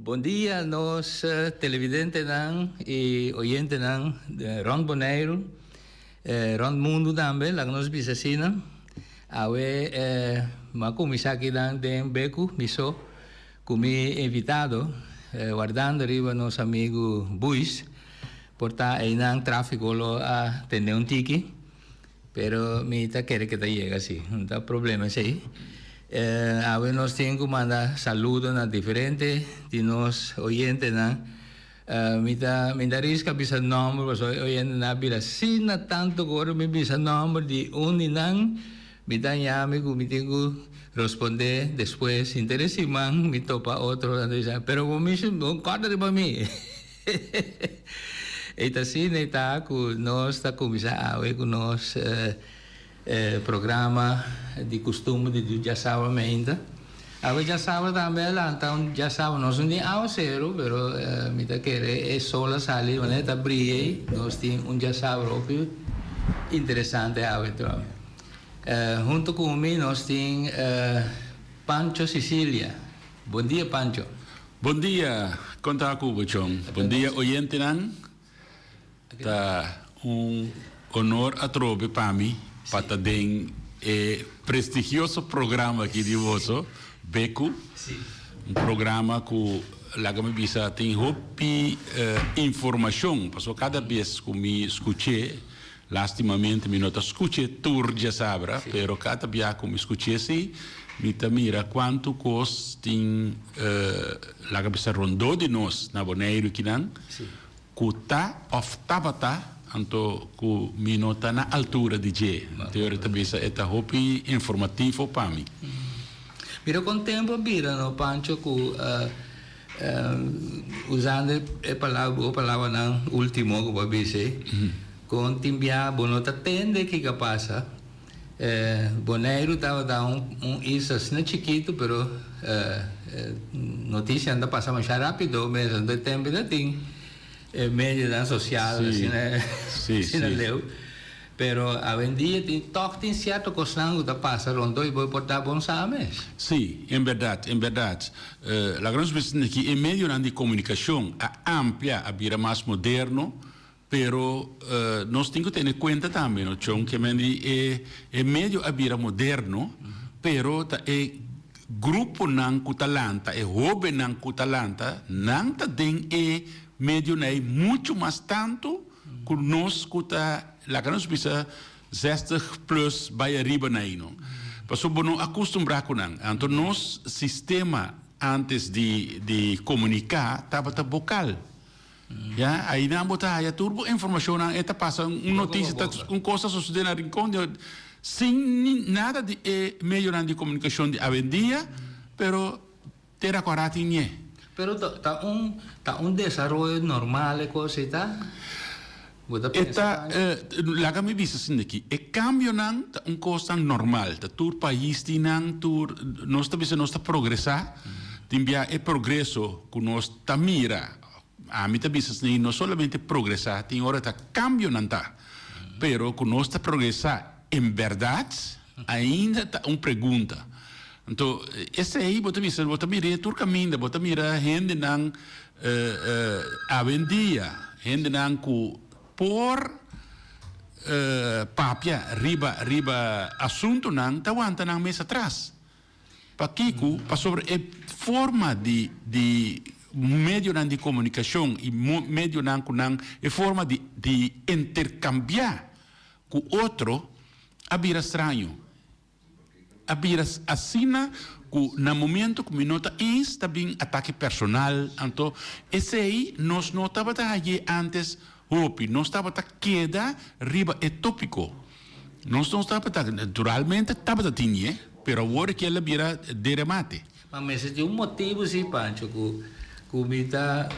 Bom dia, nós televidentes e oyentes Ron Bonaire, Ron Mundo também, lá nós bisasina. Awe, comissar aqui tem beco, miso, como invitado, guardando arriba nosso amigo Buis, portar aí não tráfico a ter tiki, pero me tá querer que te llegue assim, não tá problema aí. Ahora nos tienen que mandar saludos a diferentes de nos oyentes, me da risca bisa nombre, pues oyente bila sina tanto coro me bisa nombre de me da llame me tengo responder después interés y man me topa otro, pero conmigo no corta de para mí. Esta cine está con nos está comisa con nos programa de costume de já sábado ainda. Agora já sábado também lá, então já sábado nós não temos zero, pero me tá querer é só a sair, né? Tá brilhei, nós temos já sábado interessante agora. Junto comigo nós temos Pancho Sicilia. Bom dia, Pancho. Bom dia, conta com o Chong. Bom dia, oyente nan. Tá honor a trobe para mim. Para den prestigioso programa aqui de vosso, Beco, programa que lá me bisa tem hopi informação, porque cada vez que me escutei, lastimamente me não escutei tour de sabra, pero cada vez que me escutei assim, me mira quanto custa tem lá me bisa rondou de nós na Bonaire que não, que tá of tabata anto ku minota na altura de G. Teoria tabisa eta hopi informativo para mim. Mira com tempo bira no Pancho ku usando a palavra na último que babise com timbia bonota tende que passa Bonaire estava isso assim chiquito pero notícia anda passa mais rápido mesmo do tempo da tem media social, pero hoje em dia tem certo coisa que passa rondo e vai portar bons ames. Sim, em verdade, em verdade. A grande questão é que em meio de comunicação a amplia, a vira mais moderno, pero nós temos que ter em conta também, no chão que é meio a vira moderno, pero é grupo não cutalanta, é hobby não cutalanta, não tem medio nei muito mais tanto que nós cuta lá que nós precisa 60 plus vai arriba nei não passou bom acostumbrar com não então nosso sistema antes de comunicar estava vocal já aí não botar aí turbo informação não eta passa notícia coisa sucede na rincão sem nada de meio de comunicação de avendia pero terá coragem. Pero está desenvolvimento normal, coisa, tá? Eta, lá que me disse assim aqui, é cambio não, coisa normal, tá? Tur país tinang, tur nós também nós tá progressar, timbia é progresso que nós tá mira, a mim também assim não somente progressar, tem hora tá cambio não tá, pero que nós tá progressar, em verdade, ainda tá pergunta. Então, esse aí, você mira turca minda, você mira gente não avendia, gente não por papia riba assunto não, tá aguenta não mês atrás. Para Kiko, para sobre a forma de meio de comunicação e meio não é forma de intercambiar com outro, a vira estranho. A viras assina que no momento que me nota está bem ataque personal, então esse aí nós não estava aí antes, nós estava queda riba é tópico, nós não estava naturalmente estava tinha, pero agora que ela vira de remate. Mas tem motivo sim, Pancho, que me tá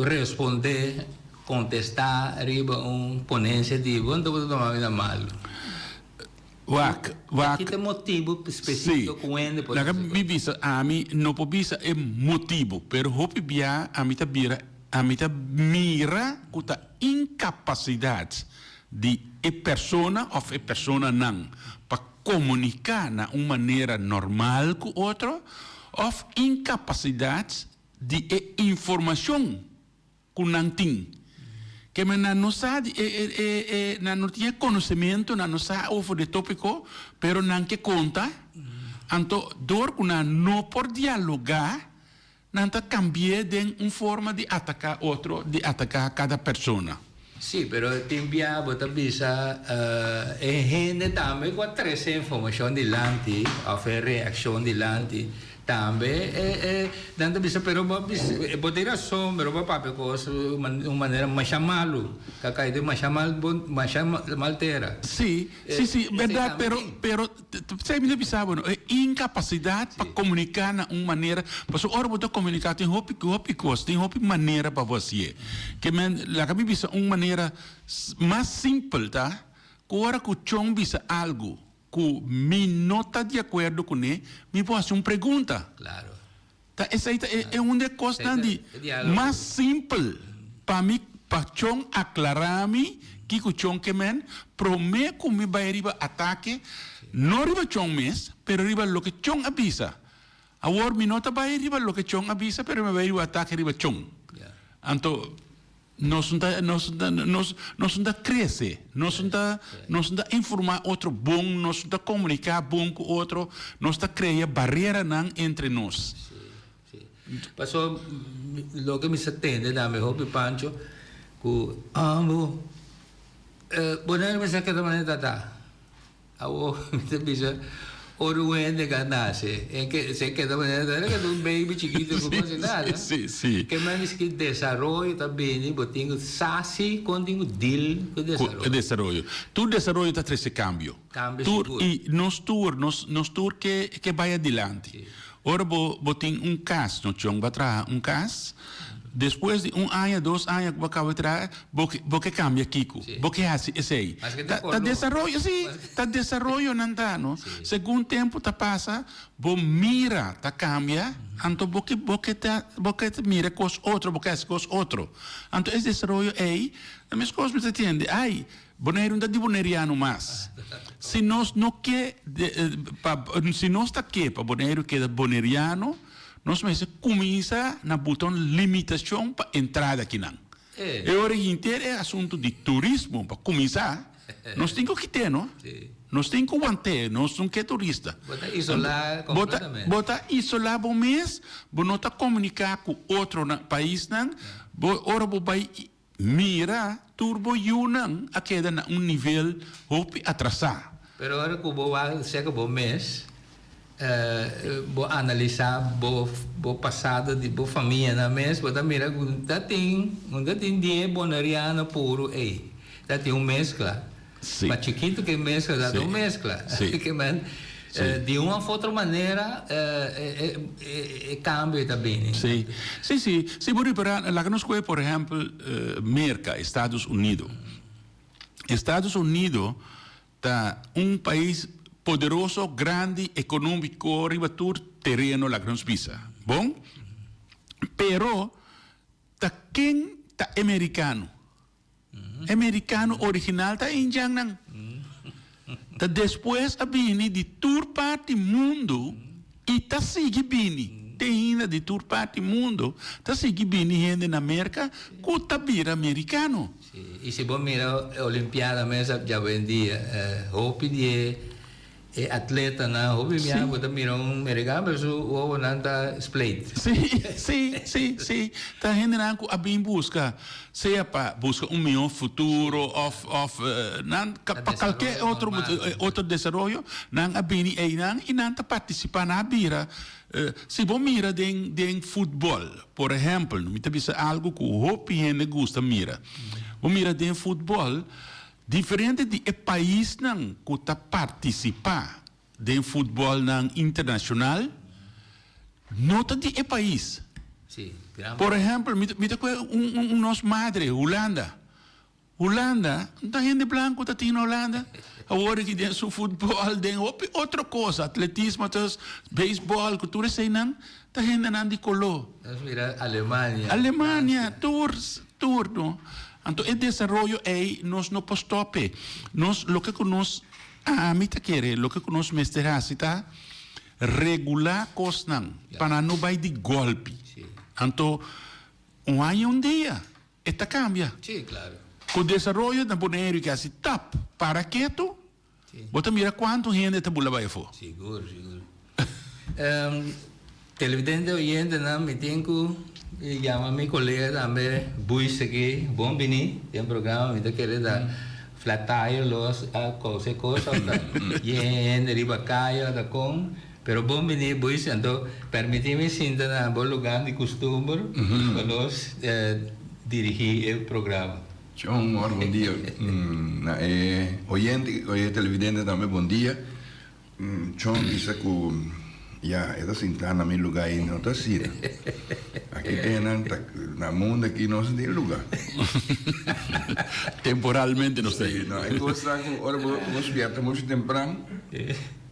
responder, contestar riba ponência de quando você toma mal. Aqui tem motivo específico com ele. Me visa a mim não pode visa é motivo, pero hope bia a mim tá mira com a incapacidade de persona ou persona não para comunicar na uma maneira normal com outro of incapacidade de informação que não tem. Que não sabe, não tem conhecimento, não sabe over o tópico, pero não que conta. Então, dor que não pode dialogar, não está cambiando de uma forma de atacar outro, de atacar cada pessoa. Sì, però timbiamo bisa gente tambe con tre informazioni di lanti, o reazioni di lanti, tambe tanto bisa però poter assumere però papà cosa una maniera mashamalo, cakai de maltera. Sì, sì, verdade, pero sai me pensava, é incapacidade para comunicar na uma maneira, porque ora você comunicar tem hopi maneira para você. Que la cabe bisa uma maneira mais simples, tá? Ora que o chão bisa algo que me não está de acordo com ele, me pode fazer uma pergunta. Claro. Tá, essa é uma das coisas mais simples para mim, para chão aclarar-me que o chão que men promete que me vai riba ataque, não riba chão mes, pero riba lo que chão avisa. Agora me nota vai riba lo que chão avisa, pero me vai riba ataque riba chão. Então nós não cresce, nós não informar outro bom, nós não comunicar bom com outro, nós não criar barreira entre nós. Passou lo que me atende da meu hobby Pancho, que amo, boné me saca da maneira da, ao me bisa oruende ganase, en que se queda maneira que um baby chiquito que não nada. Sim. Que mais que desenvolve também, botinho sasi, continho deal com desenvolve. Tu desenvolve está três cambio. E nós tur que vai adiante. Ora botinho caso, no chão batra caso. Depois de ano, 2 anos, você cambia Kiko. Você hace esse aí. Tá desenvolvendo, sim. Tá desenvolvendo, não. Segundo tempo tá passa, você mira, tá cambia. Então você mira com os outros, você hace com os outros. Então esse desenvolvimento aí, a minha coisa me entende. Ai, Bonaire não é de boneriano mais. Se nós não quer, se nós está aqui para Bonaire que é boneriano, nós começa na botão limitação para entrada aqui não. E hora inteira é assunto de turismo para começar. Nós temos que ter, não? Nós temos que manter, nós não quer turista. Bota isolar completamente. Bota isolar bom mês, não está comunicar com outro país não. Ora vai mira turbo yunang a queda na nível hope atrasado. Pero agora que vou ser bom mês, vou analisar bo passado de bo família na mês, vou dar mira que tem dia bonariano puro aí, tá tem mescla, mas chiquito que mescla dá uma mescla, que man de uma ou outra maneira cambia também. Sim, lá que nós conhecemos, por exemplo, Merca, Estados Unidos. Estados Unidos tá país poderoso, grande, econômico, ribatur terreno lá que nós pisa. Bom? Pero quem tá americano? Americano original tá indiano não. Tá depois a bini de tour parte mundo e tá sigue bini. Tem ainda de tour parte mundo, tá sigue bini gente na América, que tá vira americano. E se você mira a Olimpiada mesmo, já vendia, hope de atleta na hope minha, você mira americano, mas o ovo não tá split. Sim. Tá gente na a bem busca, seja para buscar melhor futuro, para qualquer outro desenvolvimento, não a bem e não tá participar na bira. Se você mira de futebol, por exemplo, me tá bisa algo que o hope gente gosta mira. Você mira de futebol, diferente de país não que está participar de futebol não internacional, não está de país. Sí, por exemplo, me está nossa madre, Holanda, não gente branco está na Holanda. Agora que tem seu futebol, tem outra coisa, atletismo, beisebol, cultura sei não, está gente não de color. Mira Alemanha, tour, não. Então, o desenvolvimento aí, nós não podemos stopar. Nós, o que nós, a mim quer, o que nós mestramos, tá? regular cosnan, para no vai de golpe. Sí. Então, um año um dia, esta cambia. Sí, claro. Com o desenvolvimento da Bonaire que assim, tap, para quieto, você mira quanto gente está bula vai for. Seguro, seguro. Televidente oyente, ¿no? Me tengo llama a mi colega también, Buis aquí, bom vini, tem programa, me te quiere dar flat tire, los cosas, y en riba calle, da con, pero bom vini, Buis, entonces, permíteme sentar en un buen lugar de costumbre, para los dirigir el programa. John, bom dia. Oyente, televidente também, bom dia. John disse que já está sentado na meu lugar aí, não está assim. Aqui tem na mundo aqui não tem lugar. Temporalmente não sei. Não, é coisa que agora vamos viajar muito temprano.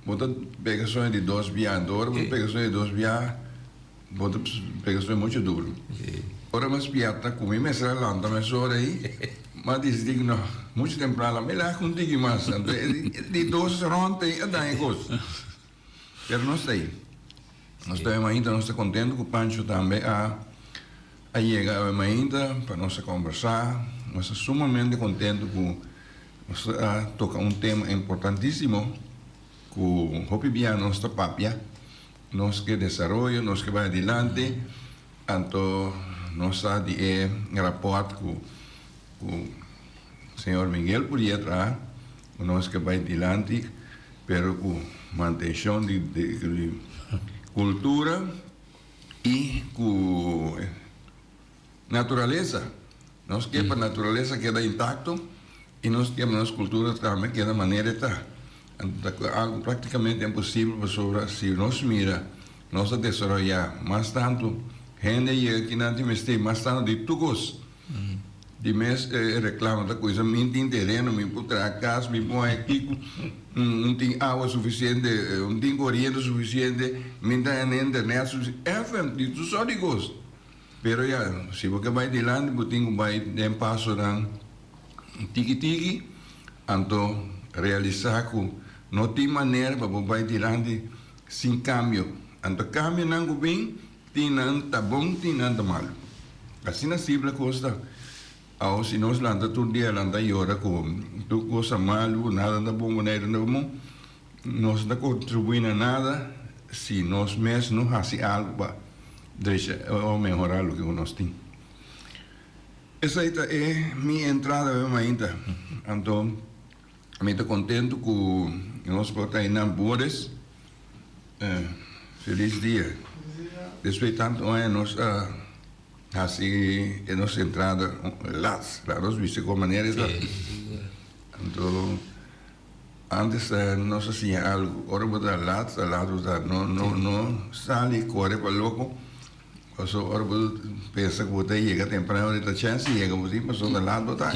Bota pegações de 2 dias, agora pegações de 2 dias, bota pegações muito duro. Ora mas viajar comigo, mas será lá, também só aí. Mas diz não, muito temprano, me lá contigo mais, de 2 rondas, daí coisa. Pero não sei. Nós estamos ainda, nós estamos contentes com o Pancho também a chegar ainda para nós conversar. Nós estamos sumamente contentes com tocar tema importantíssimo com o Hopi nossa papia, nós que desenvolve, nós que vai adiante, então nós de rapport com o senhor Miguel Purieta, nós que vai adiante, pero com manutenção de cultura e com natureza. Nós queremos a natureza queda intacto e nós queremos a nossa cultura também queda maneira está. Algo praticamente impossível para se nós mira, nós desenvolver mais tanto gente e que não tem mais tanto de tucos. De mês reclama da coisa, me tem terreno, me putra a casa, me põe aqui, não tem água suficiente, não tem corrente suficiente, me tem internet suficiente, de tudo só de gosto. Pero já, se você vai de lá, você tem que vai dar passo na tiki-tiki, então realizar com não tem maneira para você vai de lá sem cambio. Então cambio não bem, tem não tá bom, tem não tá mal. Assim na simples coisa. Ao se nós landa todo dia landa llora com tu coisa mal, nada da bom maneira não bom, nós não contribuímos nada se nós mesmos não fazemos algo para deixar ou melhorar o que nós temos. Essa é minha entrada ainda. Então, eu estou contente com nós podemos estar em Bores. Feliz dia. Depois de tanto anos assim, nós entrada lá, nós viste como maneira então antes nós assim algo, agora botar lá não sai corre para louco, então agora pensa que você chega temprano, ele chance chega você passou da lado botar.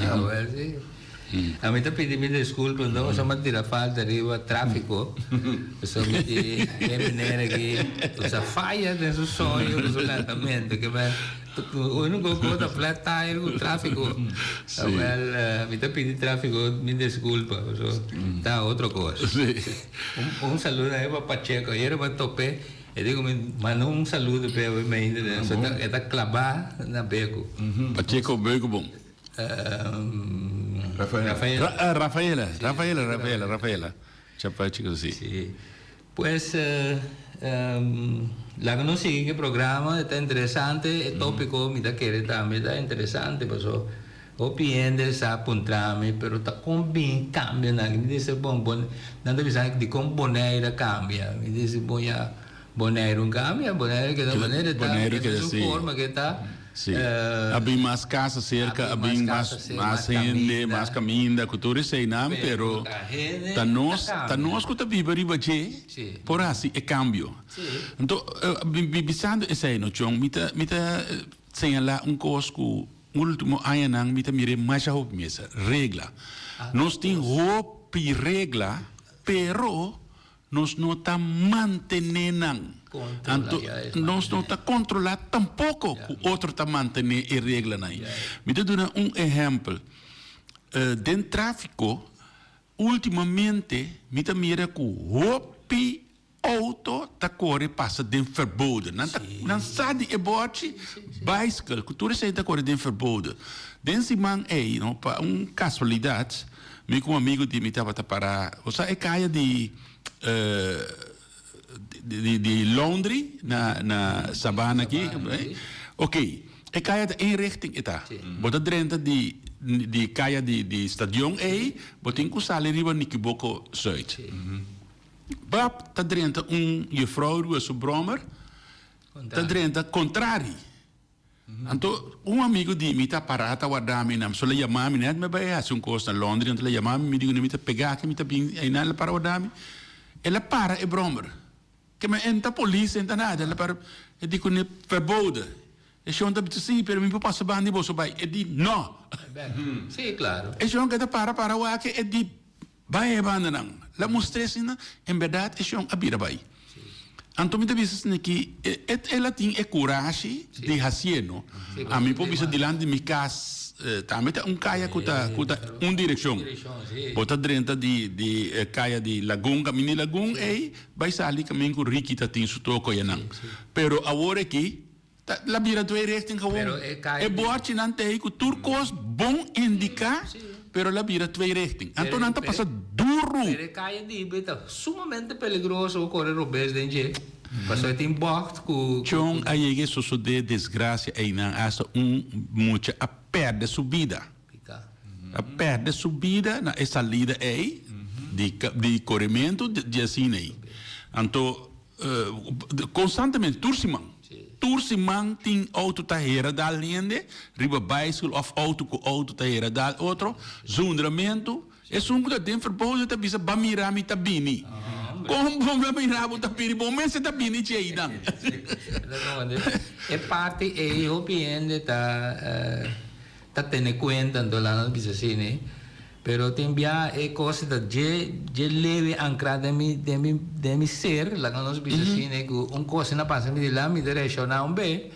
A mí te pedí mil disculpas, no, eso me tira falta arriba, tráfico, eso me tiene aquí, o sea, falla de su sueño, de su lanzamiento, que me, uno con la flat tire, con tráfico, a mí te pedí tráfico, mil disculpas, eso está otra cosa. Un saludo a Eva Pacheco, ayer me topé, y digo, me mandó un saludo, pero me interesa, está clavada en la beco. Pacheco, beco, bom. Rafaela. Chapa, chicos, sí. Sí. Pues la que nos sigue el programa está interesante, el tópico, mira que también está interesante, pues o piende sa apuntrame, pero está con bien cambia, me dice bon, nada bisa di con Bonaire cambia, me dice voy a Bonaire un cambia, Bonaire que de manera está en su forma que está. Sí. Había más casas cerca, había más gente, más caminda, cultura e sei não, pero tá nós que tá viva riba che, por assim é cambio. Então, bisando é sei no chão, mita señalar coisa que último ano não mita mire mais a roupa mesa, regla. Nós tem roupa e regla, pero nós não tá mantendo nós não está controlado tampouco o outro está mantendo a regra aí. Me dá exemplo. Dentro do tráfico, ultimamente, me dá mira que auto ta corre passa den verboden. Dan sadi e bote bicycle, cultura sei ta corre den verboden. Den si man no, pa casualidade, me com amigo de me tava para, o sa e caia de Londres na Sabana aqui, ok, e caia de inrichting eta, bota drenta de caia de stadion botin ku sale riba Nikiboko Zuid. Bab ta drenta juffrouw Ruas Bromer, ta drenta contrari. Anto amigo di mi ta parata guardami nam so le chiamami net me vai a un costa a Londra anto le chiamami mi dicono mi ta pegare che mi ta bin e nella para guardami e la para e Bromer che me enta police enta nada la para e dicono verboden e schon da sì per mi passa bandi boso vai e di no sì claro e schon che ta para wa che e di vai e bandan la mostressina in verdade e schon abira vai. Anto mi devis neki ela tin e coragem de haciendo. A mim po bisa dilante mi cas tameta caia kuta direção. Bota drenta di caia di lagoon, camini lagoon vai sali caminho Ricky ta tin su toko yanang. Pero agora aqui la bira twee richting gewoon. E boartje nante ku turcos bom indica. Pero la bira twee richting. Anto nanta passa duro. Pero caia di beta sumamente peligroso correr robes denje. Passou tem bocht com Chong aí so de desgraça aí na asa mucha a perde subida. A perde subida na salida aí de corrimento de assim aí. Anto constantemente tursimang tem auto tahera dal niende, riba bicycle of auto com auto tahera dal outro, zundramento, é sungo tem verboden ta bisa bamirami tabini. Como bamirabo tabini, bom mense tabini chei dan. É parte e eu piende ta tene cuenta do lá bisa sini. Pero também é coisa da je leve ancrada de mi ser, lá nos bisa sini que coisa na passa me de lá me direcionar bem.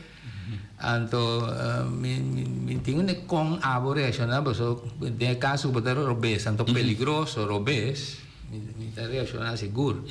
Anto mi tengo ne con abo reaccionar, pero de caso botar robes, anto peligroso robes. Mi ta reaccionar seguro.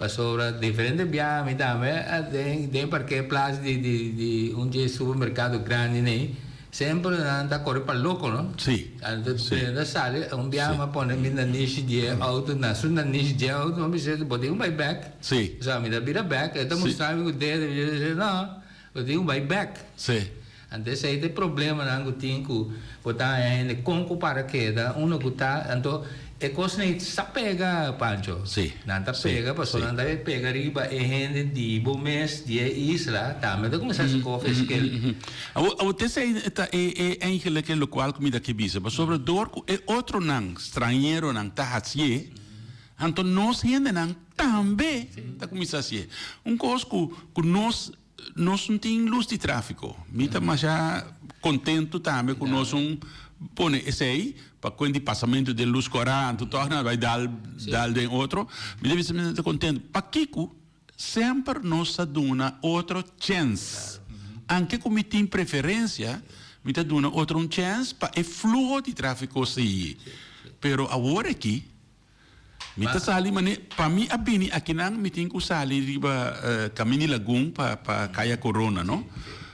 Sobre diferentes via mi dame de porque plaza de supermercado grande né. Sempre anda corre para loco, no? Sì. Anto sale un via ma pone mi na niche de auto na su na niche de auto mi se botei un buyback. Sì. So mi da bira back, e mostrava o dedo, no. Eu digo vai back. Sim. Antes aí tem problema na angutinho botar ainda com paraquedas, que tá, então é coisa nem se pega Pancho. Sim. Não tá pega, passou não deve pegar riba e gente de bom mês de isla, tá, mas começar a se confessar que você sei é eigenlijk lo qual comida que bisa, mas sobre dor é outro não estrangeiro não tá hacie. Então nós gente não também tá começar assim. Coisa que nós não temos luz de tráfego. Me está mais contento também com nós pone esse aí para quando o passamento de luz corrente torna vai dar de outro. Me deve ser contento. Para Kiko sempre nos dá outra chance. Anche come tem preferência, me dá outra chance para o fluxo de tráfego seguir. Pero agora aqui mita sali mane pa mi abini akinang miting ko sali riba kamini lagoon pa kaya corona no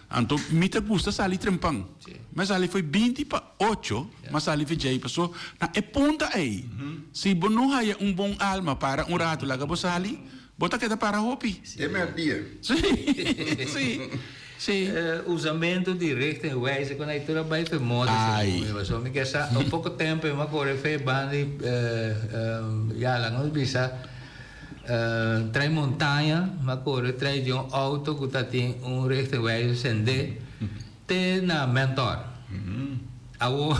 anto mita gusta sali trempang mas sali foi 20 pa 8 mas sali foi jay paso na e punta aí si bono haya bom alma para rato laga bo sali bota queda para hopi é meu dia Sim. Usamento de richting wijze quando aí tudo vai famoso. Mas só me quer pouco tempo uma coisa fez bandi já lá não bisa trai montanha, uma coisa trai de auto que tá tem richting wijze sende te na mentor. Awo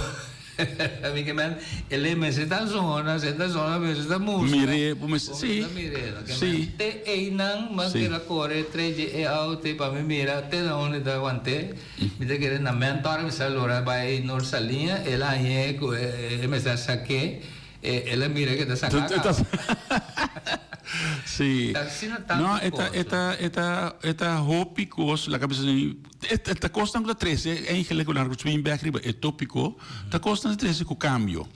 amiga man, ele me está zona me está música. Mire, sim. Sim. Te einang magkira kore treje e auto para me mira te na onde da guante. Me te querer na mentor me salora vai nor salinha, ela é me está saque, ela mira que tá sacando. Sí. No, esta hópicos, la cabeza de esta costa de 13, eigenlijk con algo swing back riba, é tópico, esta costa de 13 com cambio.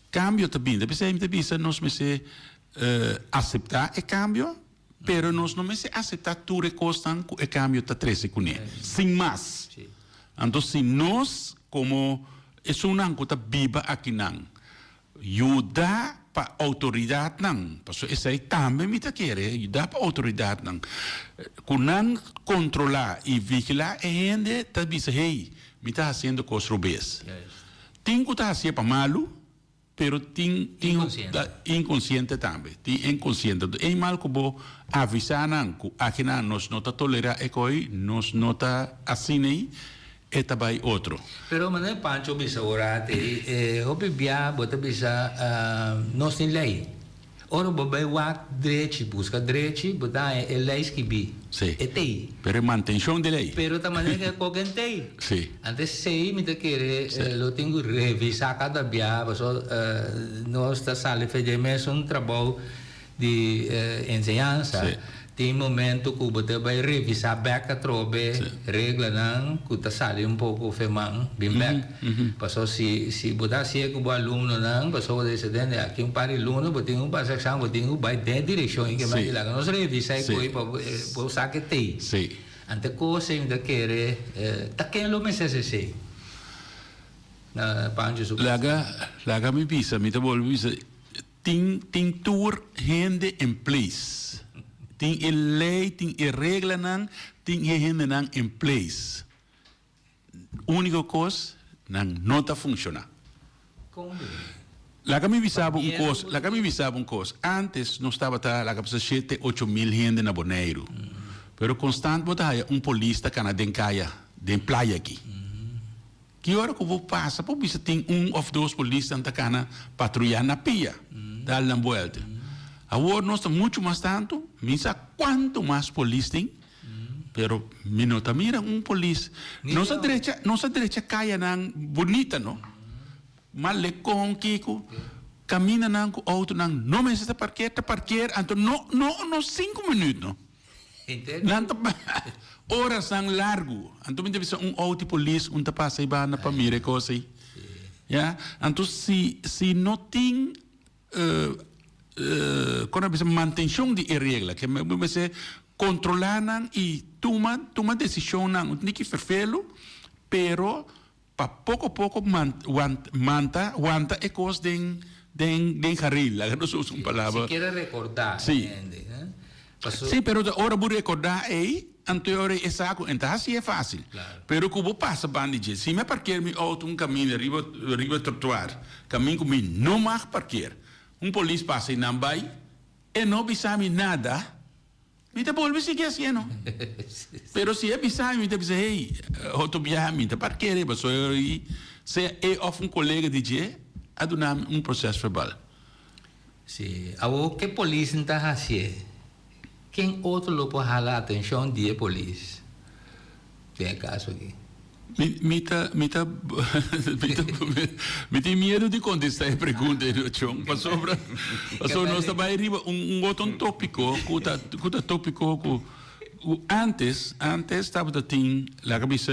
Cambio também, depois aí me bisa nós me se aceitar o cambio, pero nós não me se aceitar tu recostan e cambio ta 13 com ele, sem mais. Sim. Então, se nós, como é uma coisa viva aqui não, ajuda para a autoridade não, porque isso aí também me tá querer, ajuda para a autoridade não, quando controlar e vigilar, a gente tá dizendo, hey, me tá fazendo coisas rubês. Tem que tá fazendo para malo, pero tem inconsciente também, tem inconsciente. É mal que vou avisar não, que aqui não nós não tá tolerar e coi, nós não tá assim aí. Eta by outro. Pero mana Pancho bisa orate, hobi bia bota bisa nós tem lei. Ora bobai wak drechi busca drechi, bota é leis que bi. Sim. Etei. Pero manutenção de lei. Pero também que cogentei. Sim. Antes sei me te querer, lo tenho revisar cada bia, so nós tá sale fazer mesmo trabalho de ensinança. Sim. Tem momento que você vai revisar back a trobe, regra não, que está saindo pouco femang, bem back. Passou se você se é que o aluno não, passou de se dentro aqui par aluno, você tem para seção, você tem vai dentro direção em que vai lá. Nós revisar coi para usar que tem. Sim. Ante coisa ainda querer, tá quem lo me se na panjo super. Laga me visa, me tá bom visa. Tem tour gente em place. Tem a lei, tem a regra, tem a gente em place. Única coisa, não está funcionando. Como? Lá que me visava um coisa, antes não estava lá que 7, 8 mil gente na Bonaire. Pero constante botar polícia canadense de praia aqui. Que hora que eu vou passar, por isso tem ou dois polícias que estão patrulhando na pia, dar uma volta. Agora nós estamos muito mais tanto, misa quanto mais polícia tem, pero minota mira polícia. Nossa direita caia não bonita não, mas lecon kiko, camina não com outro não me está parquear, então não 5 minutos não. Entende? Horas não largo, então me deve ser outro polícia, passa e vai na família coisa aí, já, então se não tem quando a manutenção de regra, que você controlar e toma decisão não tem que ferfelo, pero para pouco a pouco manta é coisa de carril, não sou uma palavra. Se quer recordar, sim. Sim, pero agora vou recordar aí, anterior é saco, então assim é fácil. Claro. Pero como passa bandage, se me parquear meu auto caminho riba trotuar, caminho comigo não mais parquear. Polícia passa e não vai, e não bisame nada, me te volve seguir assim, não? Pero se é bisame, me te dizer, hey, autobiar, me te parquear, se é colega de dia, a donar processo verbal. Sim, o que a polícia está fazendo? Quem outro lo pode jalar a atenção de polícia? Tem caso aqui. Me tem medo de contestar a pergunta, Chong. Passou nós também arriba outro tópico, que tópico antes estava lá cabeça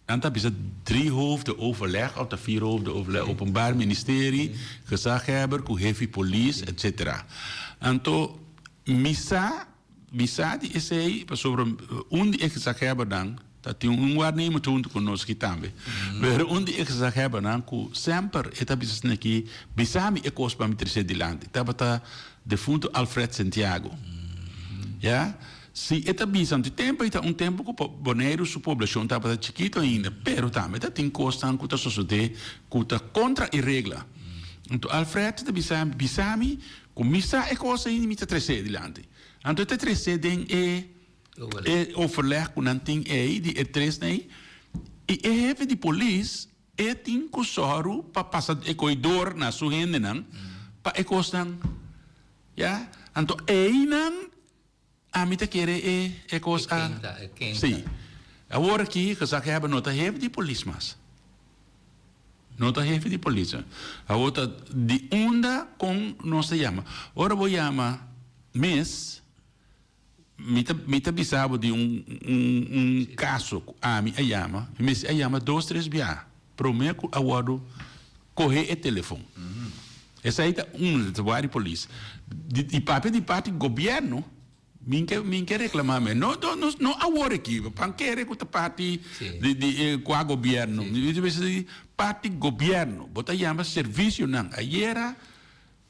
antes 3 hoofden overleg, of 4 hoofden overleg, openbaar ministerie, gezaghebber, heavy police, etc. Então, misa die is aí, sobre onde é gezaghebber dan, dat tem waarnemer toen conosco também. Mas onde é gezaghebber dan, que sempre está bisne aqui, bisami é coisa para me trazer dilante. Estava defunto Alfred Santiago. Ja? Se está bisando tempo, está tempo que Bonaire, sua população estava chiquito ainda, pero também tem coisa que está sociedade, que está contra a regra. Então, Alfred está bisami, que missa é coisa ainda me trazer dilante. Então, está trazer overleg com nanting de três nei e hefe de polícia tem que soro para passar o corredor na sua gente não para e costan já então não a mim te querer é coisa sim agora aqui que já que have nota hefe de polícia mas nota hefe de polícia a outra de onda com não se chama agora vou chamar mês me bisabo de caso a mim a chama 2, 3 biá prometo agora correr o telefone Essa aí é de vários polícia. De papel de parte do governo, minha reclamar, não agora aqui, panqueira com a parte com o governo, parte do governo, bota chama serviço não, aí era,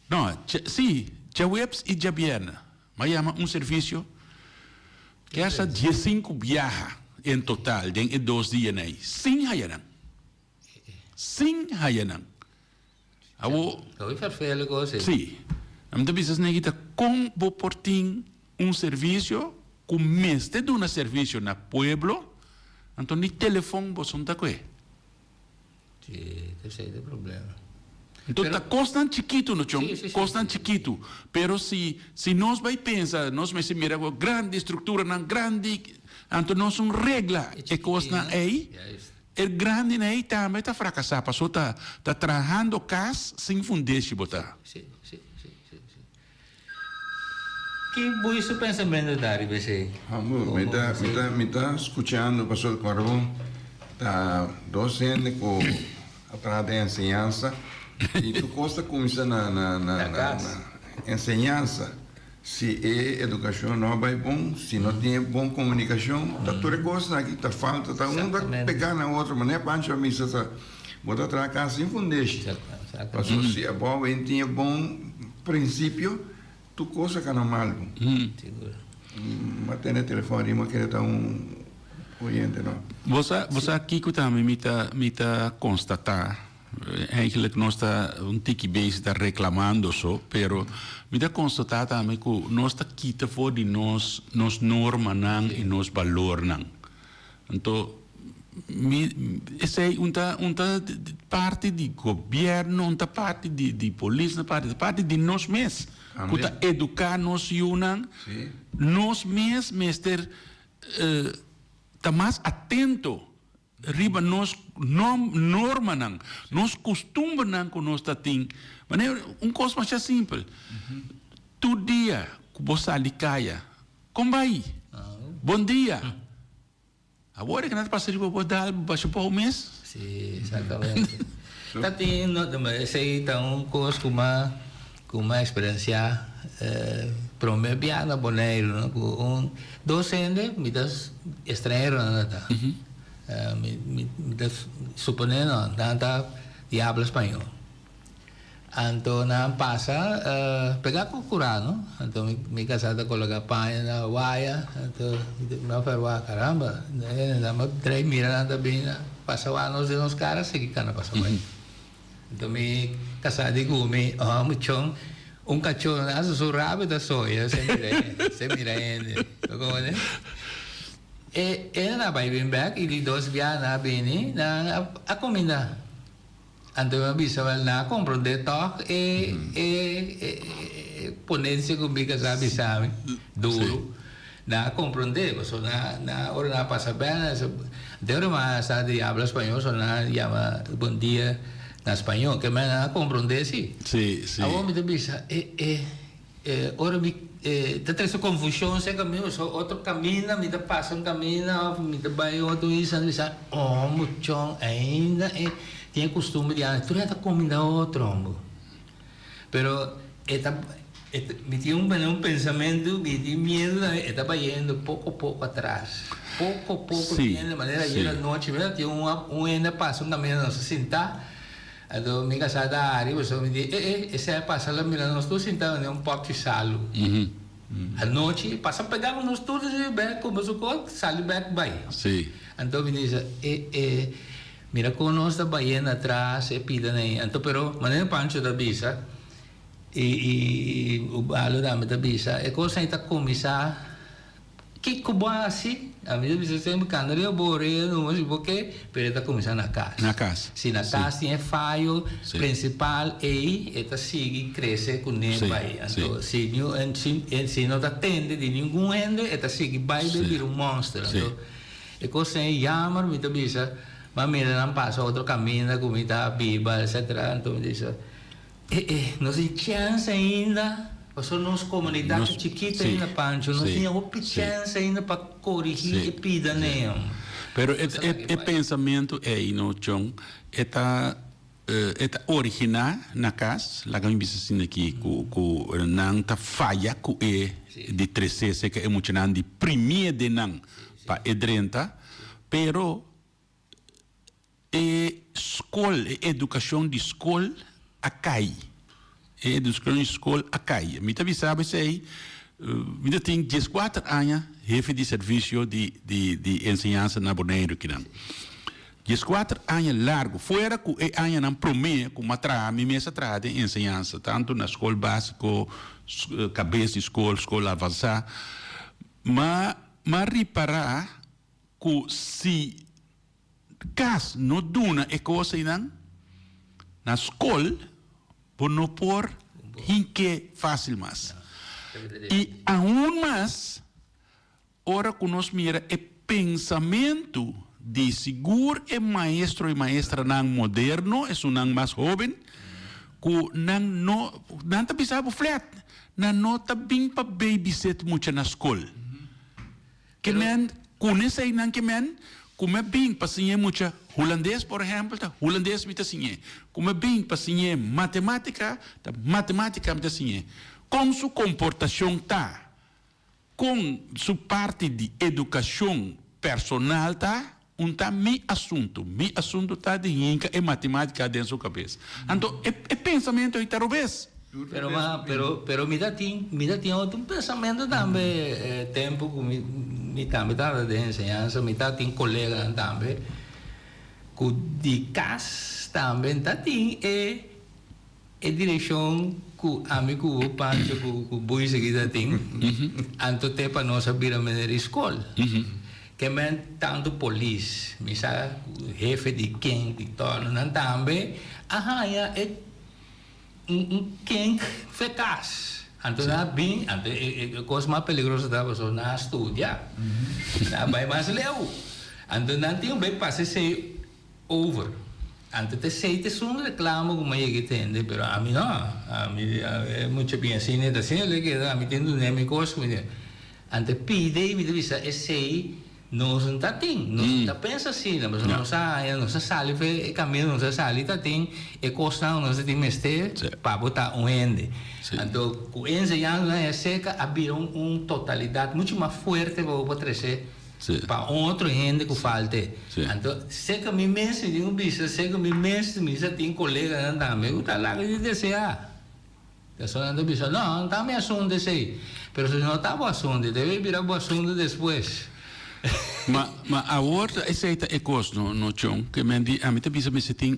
não, sim, já webs e já biena, mas chama serviço que essa 15 viaja em total, em 2 dias aí, sem hayanang. Hoy farfelo cosa. Sí. Então, vocês necessitam como portim serviço, com mestre de serviço na pueblo, então ni telefone você não está com ele. Sim, esse é o problema. Então, está custando chiquito, não chão? Custando chiquito. Pero se nós vai pensar, nós vai se mirar com grande estrutura, não grande, então nós uma regra, e custa aí. Grande aí também está fracassado, passou está trabalhando casa sem fundeixe botar. Sim. Que bom esse pensamento Dari, você? Amor, me está escutando, pastor Corvo, está docente com a parte de ensinança e tu costa começar na ensinança. Se é educação não vai bom, se não tem boa comunicação, tá toda coisa aqui tá falta, tá um vai pegar na outra, mas não é pancho a missa, tá botar atrás casa sem fundeixe. Passou se a boa tinha bom princípio, tu coisa que não mal. Mas tem no telefone, mas que tá oriente não. Você aqui que também me tá constatar. Eigenlijk nós está tique bezig está reclamando só, pero me dá constatar também que nós está quita fora de nos norma não e nos valor não. Então, essa é uma parte do governo, uma parte de polícia, parte de nós mesmos, que está educar nós e nós mesmos está mais atento. Riba nós norma não, nós costuma não com nós tatim, mas é coisa mais simples. Tu dia que você sai de casa, como vai? Bom dia. Agora que nada passa de boa dar, baixa para o mês. Sim, exatamente. Tatim, esse aí tá coisa com uma experiência promebiana boneiro, com docente, me das estrangeiro nada. Suponendo tanta de habla espanhol. Então passa pegar com curano, então me casada coloca panha na guaia, então me falou caramba, me três mira na bina, passa o ano de nos caras seguir cana passa bem. Então me casada de gumi, muito cachorro asa surrabe da soia, se mira ele, como né? E na vai bem back e dos via na bini na a comida. Então bisa na compreender toque e ponerse comigo sabe duro na compreender, porque na hora na passa bem, de hora mais de habla espanhol, só na chama bom dia na espanhol, que me na compreender sim. Sim. Agora me bisa hora me te traz confusão, se caminho, outro caminho, me passa caminho, me vai outro isso, muito ainda tem costume de tu já comida outro, pero me tinha pensamento, me tinha medo, estava indo pouco a pouco atrás, pouco de maneira que na noite, tinha ainda passa caminho, não se sentar. Então, minha casada Ari, você me diz, esse é passar lá, nós todos sentados em pop de salo. À noite, passa a pegar nós todos e bem, como o corpo, salo back vai. Sim. Então, me diz, mira com nós da baiana atrás, pida nem. Então, pero, maneira pancho da bisa, e o balo da bisa, é coisa que está começar, que cuba assim, a minha bisa sempre cantaria borreia, não sei porquê, pero está começando na casa. Na casa. Se na casa tem falho principal, aí está sigue cresce com ele vai. Então, se não atende de nenhum ende, está sigue vai vir monstro. Então, é coisa que chama, me bisa, mas mira não passa outro caminho, comida viva, etc. Então, me diz, não tem chance ainda. Porque nós comunidade chiquita ainda pancho, não tinha outra chance ainda para corrigir e pedir nem. Pero o pensamento é no chão, está eta original na casa, lá que bisa sin aqui ku nang ta falha ku de 13 que é muito nan de primeiro de nang pa edrenta, pero escola, educação de escola acai. Educação de escola acai. Me tabi sabe sei, me tem 14 anos, jefe de serviço de ensinança na Bonaire que não. 14 anos largo, fora que é ano não promete, como atrás, me mesa atrás de ensinança, tanto na escola básica, cabeça de escola avançada, mas reparar que se caso não duna é coisa não, na escola, por não pôr, hinque fácil mais. E aún mais, ora que nós mira é pensamento de seguro é maestro e maestra não moderno, é um não mais jovem, que não tá pensando flat, não tá bem para babysit muito na escola. Que men, com esse aí não que men, como é bem para ensinar muito holandês, por exemplo, tá holandês me tá ensinar. Como é bem para ensinar matemática, tá matemática me tá ensinar. Com sua comportação tá, com sua parte de educação personal tá, tá mi assunto tá de rinca e matemática dentro da sua cabeça. Então, é pensamento aí talvez. Pero me dá outro pensamento também, tempo que me também tá de ensinança, me tá tem colega também, que de casa também tá tem direção que amigo Pancho que boi seguida tem, anto te para nós abrir a maneira escola. Que men tanto polícia, misa jefe de quem de todo, não também, ya quem fecaz. Então na bem, a coisa mais peligrosa da pessoa na estudar, na vai mais leu. Então não tem bem passa ser over. Então te sei te sum reclamo como é que tem, pero a mim não, a mim é muito bem assim, né? Assim ele que a mim tem do nem coisa, então pide me devia sei não está tem, não está pensa assim, mas não se sale fe caminho, não se sale tá tem e costa não se tem mestre para botar rende. Então o ensinando é seca abrir totalidade muito mais forte para trazer para outro rende que falte. Então seca me mestre de bicho, seca me mestre, me tem colega também, o tá lá que desejar. Pessoal anda bicho, não tá me assunto sei, pero se não tá bom assunto, deve virar bom assunto depois. mas agora essa é coisa no chão que a mim também se tem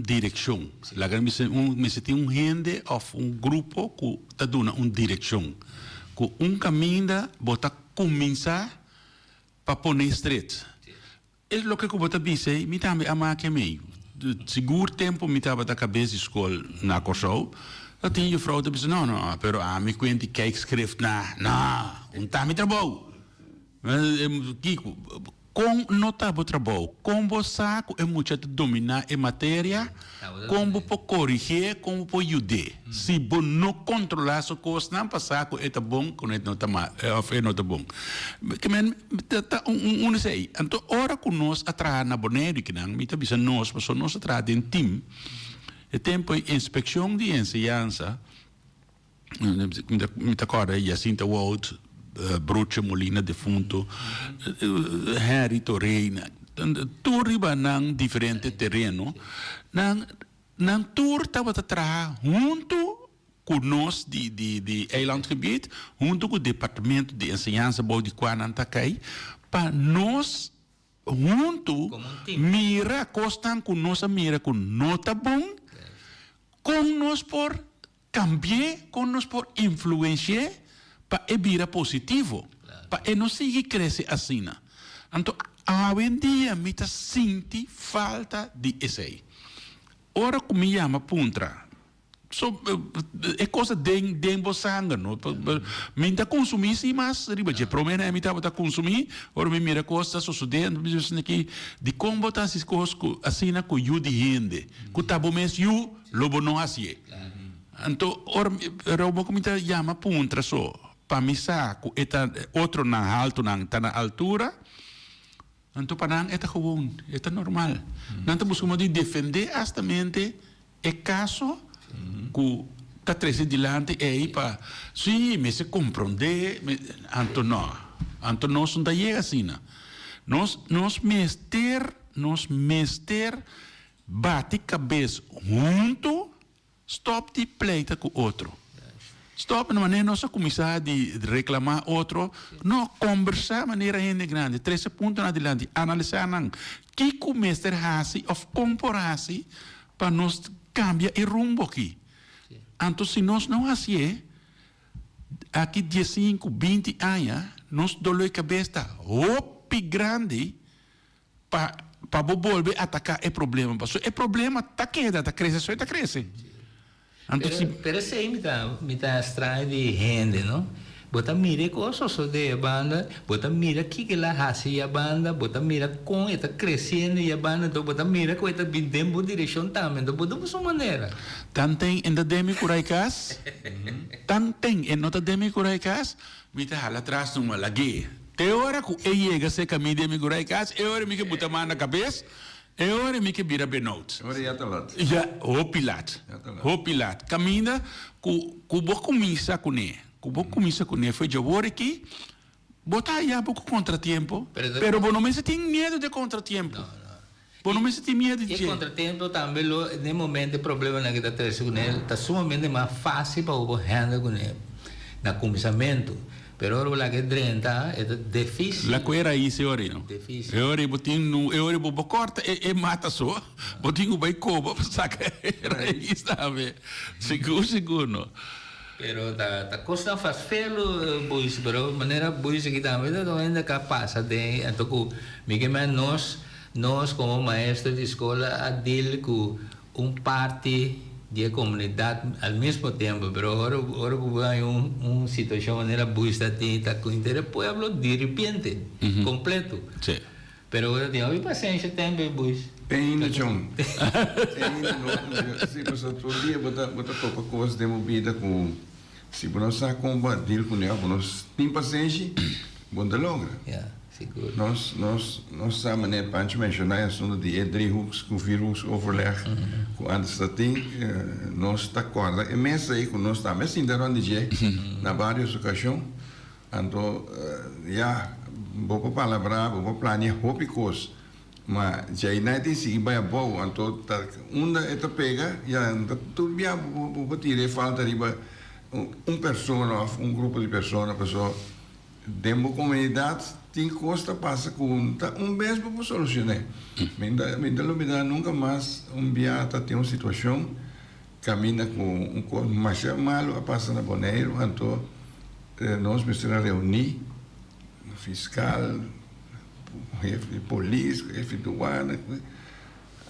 direção lá que me se tem gente ou grupo que tá dando direção que caminho bota começar para pôr estreito é o que eu bota dizer me também ama que meio seguro tempo me tava da cabeça escola na Corsou eu tinha a fraude disse não pero a mim quando que escreve não tá me trabalho Kiko, com nota do trabalho, como saco é muito de dominar a matéria, como pode corrigir, como pode ajudar. Se você não controlar as coisas, não passar com é bom, com é não tá bom. Que men tá sei. Então, hora que nós atrás na Bonaire que não, me tá bisa nós atrás em time. É tempo de inspeção de ensinança. Me tá acorda Jacinta Wald Bruce Molina defunto, Harry Torreira, tu riba nang diferente terreno, nang tour estava atrás junto com nós de eilandgebied, junto com o departamento de ensinança de Quanantacai, para nós junto mira costan com nossa mira com nota bom, com nós por cambiar, com nós por influenciar para evira positivo, para não seguir crescer assim. Então, hoje em dia, me sinto falta de esse. Ora, como me chama puntra, é coisa de sangue, não? Me está consumindo mais, riba, de promena, me está consumir, ora, me mira coisa sucedendo, me diz aqui, de como botar essas coisas assim, com o de rende, que tá bom mesmo, lobo não assim. Então, ora, eu vou comentar, chama puntra só. Para mim, outro na alto, tá na altura, Então, para nós, é gewoon, é normal. Nós buscamos de defender astamente o caso que está trazendo dilante aí para... Sim, me se compreender, então não. Então nós não chega assim. Nós mester bate cabeça junto, stop de pleita com outro. Stop de maneira nós começar a reclamar outro, não conversar de maneira ainda grande, 13 pontos adiante, analisar não, que começar assim, ou comporase para nós cambiar o rumbo aqui. Então, se nós não assim, aqui 15, 20 anos, nós dolor de cabeça roupa grande para volver a atacar o problema. O problema está crescendo, só está crescendo. Pero sei me tá estranho de gente, não? Bota mira coisas de banda, bota mira que lá hace a banda, bota mira com está crescendo e a banda, então bota mira com está bem tempo direção também, então bota uma maneira. Tantem em da demi curaikas, tantem em nota demi curaikas, me tá hala atrás numa lague. Te hora que ele chega se caminho demi curaikas, é hora me que bota mão na cabeça. É hora me que vira benout. Agora já está lá. Já, o pilat. Caminha, cubo começa com ele. Cubo começa com ele. Foi de agora aqui, botar já pouco contratempo. Pero não me se tem medo de contratempo. Não me se tem medo de. E contratempo também, no momento, o problema que está trazendo com ele, está sumamente mais fácil para o handle com ele. No começamento. Pero ahora que drenta é difícil. La coera aí se ori não. Difícil. É ori botinho, é ori bobo corta e mata só. Botinho vai coba saca era aí sabe. Seguro. Pero ta costa faz felo bois, pero maneira bois que também tá ainda capaz de então me que nós como maestro de escola a deal com parte de comunidade ao mesmo tempo, pero agora vai uma situação maneira buista está com interesse pueblo de repente completo. Sim. Pero agora tem a paciência também buis. Ainda John. Se você todo dia botar topa coisas de movida com se você sabe combater com ele, nós tem paciência, bom de logra. Seguro. Nós samen net Pancho mencionar zonder die driehoeks, com vierhoeks overleg, com antes dat ding, nós está corda. E mensen aí com nós também, assim, daar aan die na várias ocasiões, então, ja, bopo palavra, bopo plania, hopi coisa, mas já aí não tem se vai bom, então, onda é pega, já, tudo bem, bopo tirar falta riba, persona, grupo de pessoa, demo comunidade tem costa passa com mês para solucionar. Me dá nunca mais biata tem uma situação caminha com mas malo a passa na Bonaire, então nós precisamos reunir fiscal, chefe de polícia, chefe de aduana,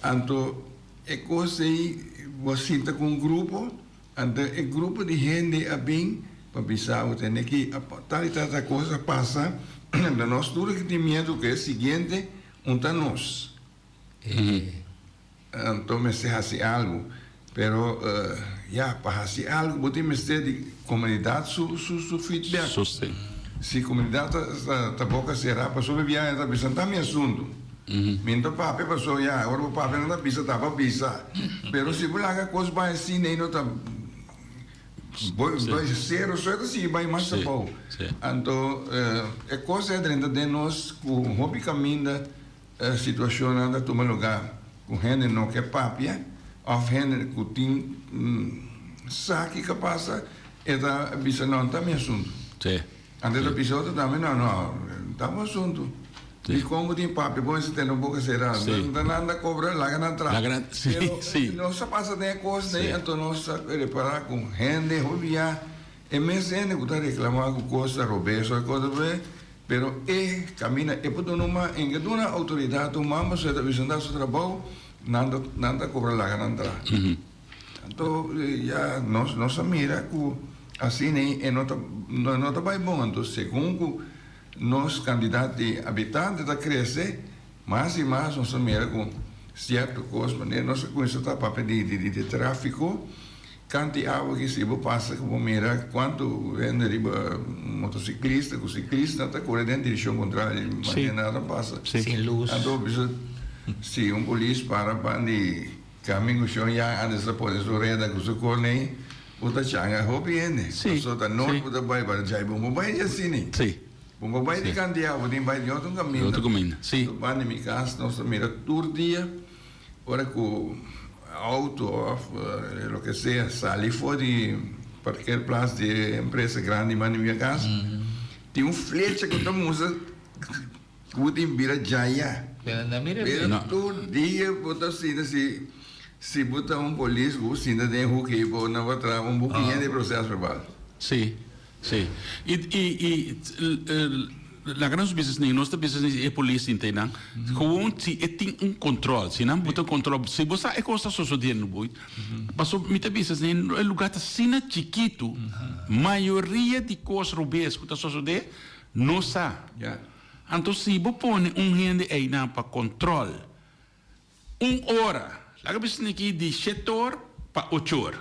então é coisa aí você está com grupo, então é grupo de gente a bem para pensar o que tal coisa passa na nós tudo que tem medo que é o seguinte nós então me se hace algo pero já para fazer algo você me ter de comunidade su feedback se comunidade tá boca será para sobre viagem tá pensando tá me assunto minto papo passou já agora o papo não tá pisa tá para pisa pero se por lá coisa vai assim nem não tá vai ser só assim vai mais bom então é coisa dentro de nós com hobby caminho situação anda tomar lugar com gente não que papia ou gente que tem saque que passa é da bisa não tá me assunto antes do episódio também não tá me assunto e como tem papel bom se tem um pouco será não nada cobrar lá na entrada sim não só passa de coisa né então nós reparar com gente rubia e mesmo gente que está reclamando com coisa roubada coisa bem pero camina e por numa em que uma autoridade uma se está visando o seu trabalho nada cobrar lá na entrada então já nós mira que assim né não tá bem bom então segundo nós candidatos de habitantes da crescer mais e mais nós mira com certo coisa né nós conhecemos papel de tráfico canti água que se você passa como mira quanto vem riba motociclista com ciclista está correndo em direção contrária mas nada passa Sin luz. então se polícia para de caminho chão já antes de poder sorreda com o corne bota changa hobby né só tá não bota vai para já bom vai assim né Sim. bom vai de canti água tem vai de outro caminho Outro caminho, sim. vai em minha casa nós mira todo dia ora com auto lo que sea salí fuera de cualquier plaza de empresa grande en mi casa tiene un flecha que estamos que vira jaya pero todo día bota si bota policía usina de que na outra pouquinho de processo verbal Sí, sí. La gran business nem nossa business é polícia entendeu? Gewoon se tem controle, se não botar controle, se você é coisa só sucedendo muito, passou muita business nem é lugar tá sina chiquito, maioria de coisas robês que tá sucedendo não sabe. Então se você põe gente aí na para controle, hora, la business aqui de 7 horas para 8 horas.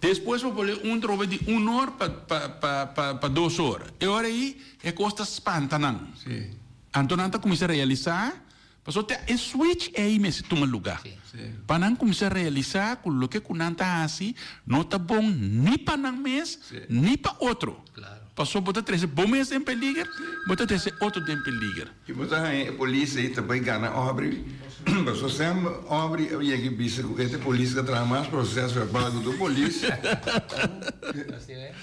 Depois vou pôr trobe de 1 hora para 2 horas. E agora aí é costa espantanão. Sim. Então não começa a realizar, passou até switch aí mesmo toma lugar. Para não começar a realizar com o que não está assim, não está bom nem para não mês, nem para outro. Claro. Passou botar 13 bom mês em peligro, botar 13 outro em peligro. E você a polícia aí também ganha abre, passou sempre abre e aqui bisa que a polícia traz mais processo verbal do polícia. Así es.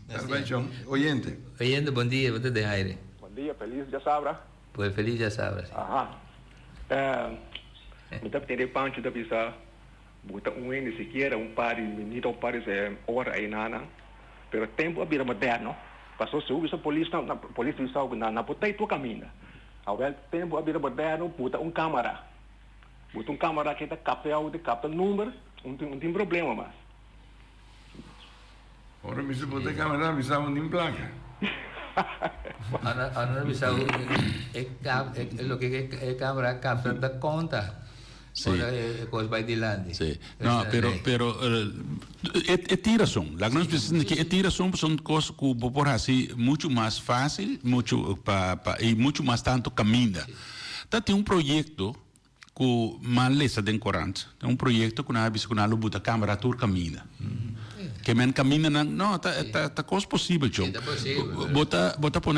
Intervenção. Oyente. Oyendo, buen día, ¿usted de aire? Buen día, feliz, ya sabrá. Pues feliz ya sabrás. Ajá. Me está pidiendo pancho de pizza. Buta ni siquiera un par de minutos, un par de horas ahí nada. Pero tempo a vida moderno. Passou se usa polícia na botei tu caminha. Ao tempo a vida moderno, buta câmera. Buta câmera que tá capta número, não tem problema mais. Ora me se botar câmera, me sabe nem placa. Ahora no bisa lo que es cámara capta da conta. Sí. Cosas vai dilante. Sí. No, pero tira razón. La gran diferencia es que tira razón son cosas que por así mucho más fácil, mucho y mucho más tanto camina. Tem proyecto que maleza den corante. Tem proyecto que na vez que na luta câmera tour camina. Que men camina não tá coisa possível, John. Bota pôr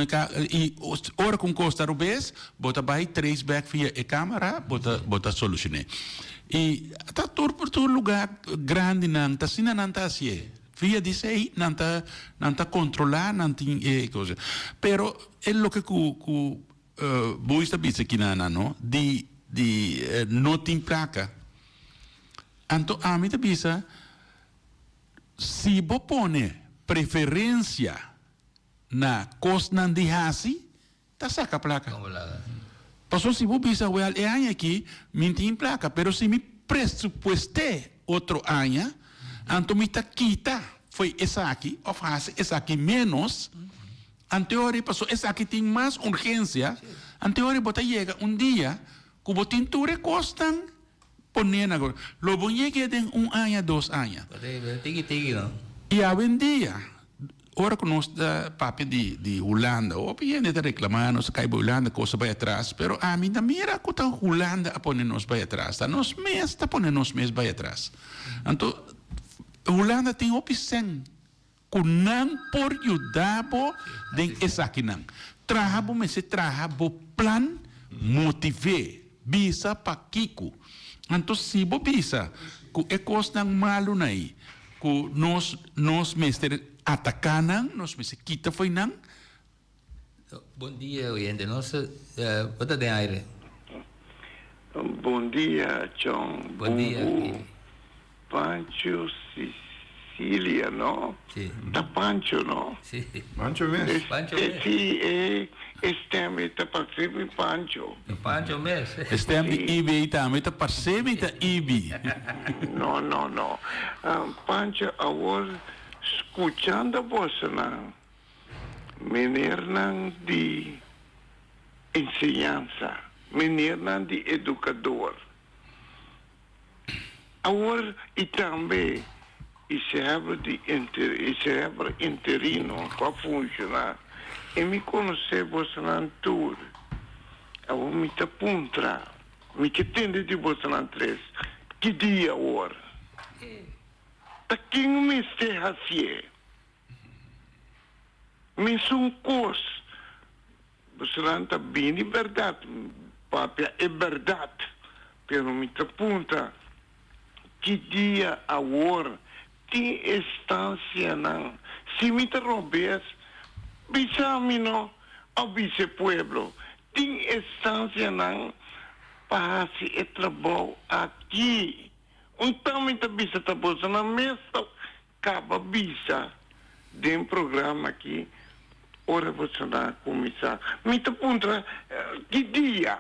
e hora com costa rubês, bota vai 3 back via e câmera, bota solucionar. E tá todo lugar grande não, tá sina não tá assim. Via disso aí não tá controlar, não tem coisa. Pero é lo que vou estar dizendo aqui não, de não tem placa. Então a mim tá bisa si vos pone preferencia na costa de hasi, ta saca placa. Pasó si vos pisa well e año aquí, minti placa, pero si mi presupuesté otro año, anto mi ta quita, fue esa aquí, of hasi, esa aquí menos, anteori pasó esa aquí tiene más urgencia, anteori bota llega un día, cubo tinture costan, poner agora. Lo bonito que tem 1 ano, 2 anos. Tiki, não? E a vendia, ora que nós da papi de Holanda, ou bem de reclamar, nós cai Holanda, coisa vai atrás, pero a mim da mira que tá Holanda a poner nós vai atrás, tá nós mês tá poner nós mês vai atrás. Então, Holanda tem opção, que não por ajudar bo den essa aqui não. Traha bo me se traha bo plan motive, bisa pa Kiko. Então, se você pensa que é coisa malo aí, que nós mestres atacam, nós mestres quita foi não. Bom dia, oyente. Nós, bota de aire. Bom dia, John. Bom dia. Pancho Sicília, não? Sim. Da Pancho, não? Sim. Pancho mesmo. Pancho mesmo. Sim, este tá participando Pancho. Pancho mesmo. Este de IB também está parceiro da IB. Não. Pancho, agora, escutando você, não? Menina de ensinança, menina de educador. Agora, e também, e se abre interino para funcionar. E me conhecer você na tour. Eu me tapuntra. Me que tende de você na três. Que dia agora? Tá quem me esteja assim? Me são coisas. Você não está bem de verdade. Papia é verdade. Pero me tapuntra. Que dia agora? Tem estância não. Se me interrompes, bisamino ao vice pueblo. Tem estância não para se trabalho aqui. Então me bisa tabosa na mesa acaba bisa de programa aqui. Ora você não começar. Me tapuntra que dia?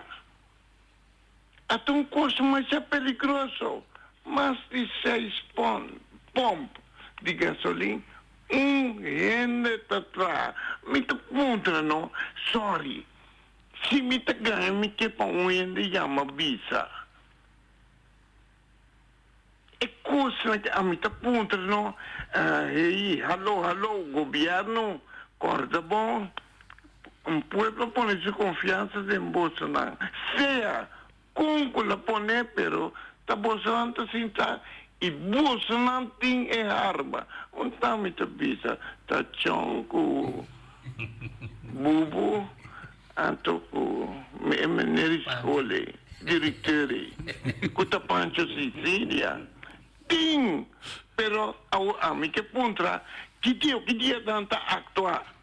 Até um custo mais é perigoso. Mais de 6 pomp de gasolina, rende atrás. Me tapuntra, não? Sorry. Se me ganha, me que para rende chama visa. É coisa que a me tapuntra, não? Alô, governo, corda bom. Pueblo pone sua confiança em Bolsonaro. Seja, como la pone, pero tá Bolsonaro tá sentar. E Bolsonaro tem arma. Um tame tá bisa, tá chonco, bubu, anto com meneri escolhe, diretore, kuta Pancho Sicilia. Tem, pero a mim que puntra, que dia tanta actuar.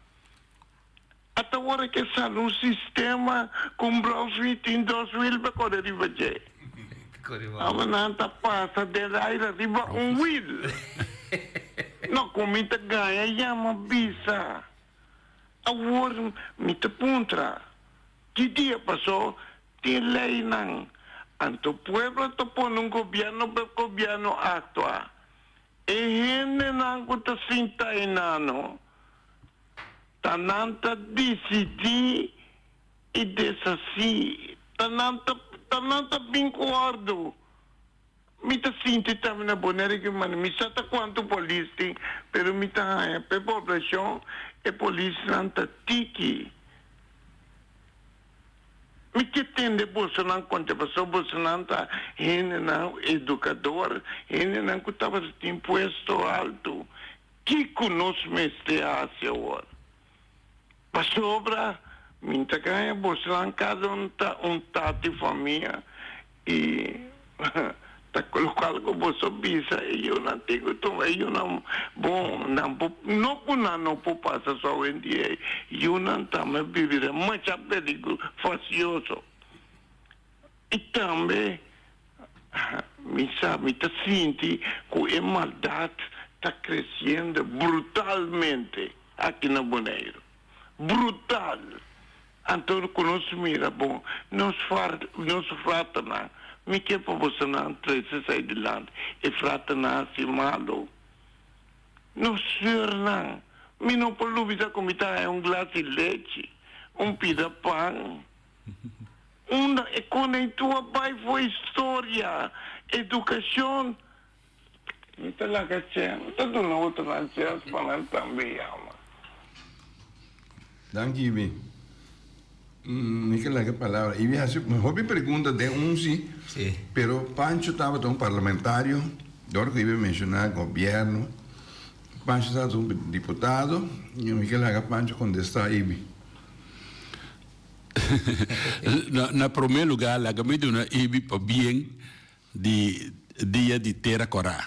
Até agora que está no sistema com Brownsville em 2000 para correr riba. Amanhã passa de lá e arriba wheel. Não, como te ganha, chama visa. Agora, me te puntra. Que dia passou? Tem lei não. Anto pueblo te põe um governo para o governo actuar. E gente não está sentando. Tananta decidir e desassi. Tananta vincuado. Me ta sinti também na bonera que mano, me sata quanto polícia tem, pero me ta a população e polícia não ta tiki. Me que tem de Bolsonaro quando passou Bolsonaro tá ele não educador, ele não que estava em imposto alto. Que conosco me está agora? Sobra, minta ganha, Bolsonaro cada um tá de família e tá colocado com bolso bisa e eu não tenho eu não bom não passa só em dia eu não tá me viver mais perigo facioso e também me tá senti que a maldade tá crescendo brutalmente aqui na Bonaire. Brutal. Então, conosco mira, bom, nos frata não. Me que para você não sair de lá e frata não assim malo. Não ser não. Me não pode ouvir como está glass de leite, pida pão. E quando a tua pai foi história, educação, então lá que tinha, está dando outra chance para também, ama. Dank Ibi. Nicola, que palavra. Ibi, hobby pergunta de sí, pero Pancho estava um parlamentário, agora que Ibi mencionar governo, Pancho estava um deputado, e o Nicola Pancho contestar Ibi. Na primeiro lugar, la gamita na Ibi para bem de dia de terra corá.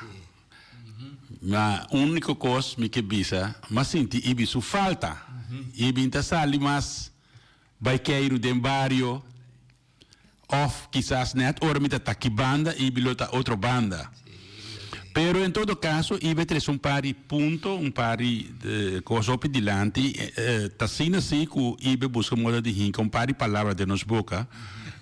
Mas a única coisa que bisa, mas senti Ibi su falta. Ibi inte sali mas baikeiro de barrio of quizás net ora mita taki banda Ibi lota outra banda. Pero em todo caso Ibi traz pari punto, pari coisa op dilante tassina si que Ibi busca moda de rinca pari palavra de nos boca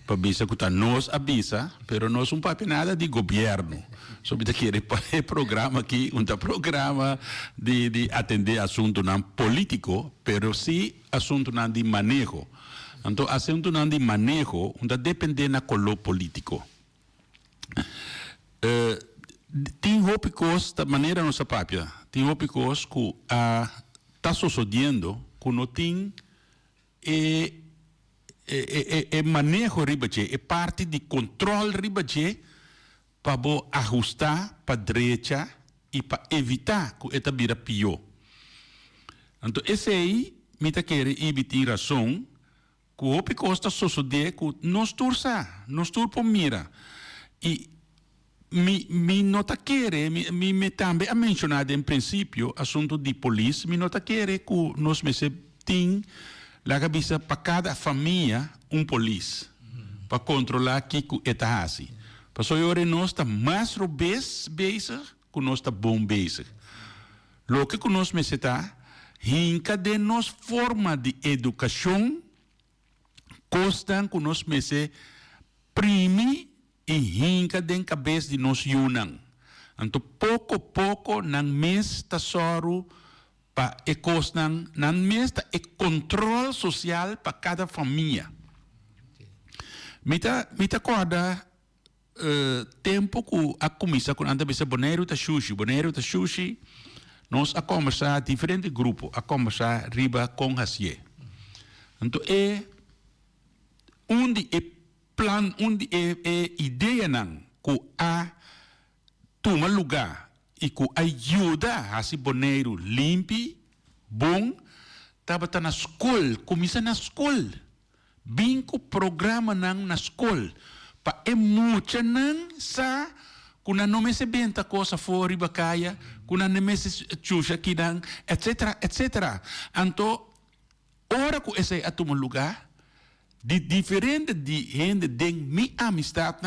para bisa que nos avisa, pero nós papi nada de governo. Sobre aquele programa aqui, programa de atender assunto não político, pero sim assunto não de manejo. Então, assunto não de manejo, depende na color político. tem hopicos da maneira nossa papia. Tem hopicos que está sucedendo que não tem manejo ribache, é parte de controle ribache para ajustar para direita e para evitar que esta vira pior. Então, esse aí, me está querendo evitar razão que o hopicos está sucedendo que nós tursa, nós turpo mira. E me nota querer, me também a mencionado em princípio assunto de polícia, me nota querer que nós tem la cabeça para cada família polícia para controlar que está assim. Porque agora nós está mais robês bezig que nós está bom bezig. Lo que nós está hinca de nós forma de educação costam que nós prime e hinca den cabeça de nós yunang. Então, pouco a pouco, nan mês está soro para ecos nan mês está controle social para cada família. Mita acorda tempo que a comissão com anda bisa boneiro ta sushi, nós a conversar diferentes grupos, a conversar riba com hasie. Então, onde plan onde ideia não que toma lugar e que ajuda a se boneiro limpo, bom, estava na escola, começa na escola, bem que o programa não na escola, para muita não sa kuna não me se benta coisa fora e bacaia, kuna não me se chucha aqui não, etc. Então, ora que esse a toma lugar diferente de gente de minha amistade,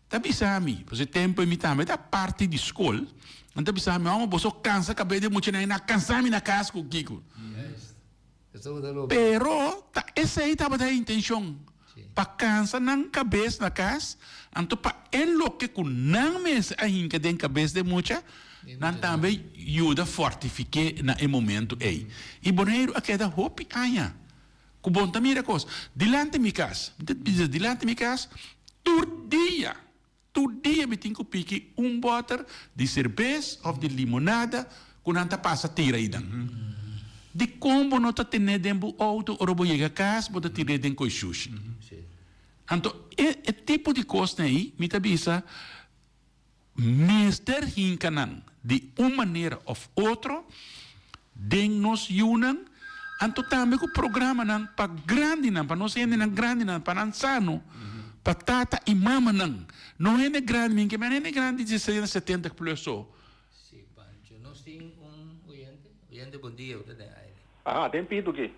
tá bisami, porque tempo me também da parte de escola, então bisami, você cansa cabeça de muito na cansar-me na casa com Kiko. Pero essa aí tava da intenção, para cansar na cabeça na casa, então para lo que com não me ainda den cabeça de muita, não também ajuda a fortificar na momento aí. E boneiro aqui da hope aia. Que bom também a coisa. Dilante mi casa, todo dia me tenho que pique botter de cerveja ou de limonada, quando anta passa tira aí. De como não está tendo dentro auto, ou vou chegar a casa, vou tirar dentro com sushi. Então, é tipo de coisa aí, me tabisa, mister hincanan, de uma maneira ou outra, den nos unan. Anto também o programa não para grande não para nós ainda não grande não para sano para tata e mama não é grande ninguém mas é grande de 70 plus só. Sim, Pancho, nós temos oyente bom dia udah deh. Tem pito aqui.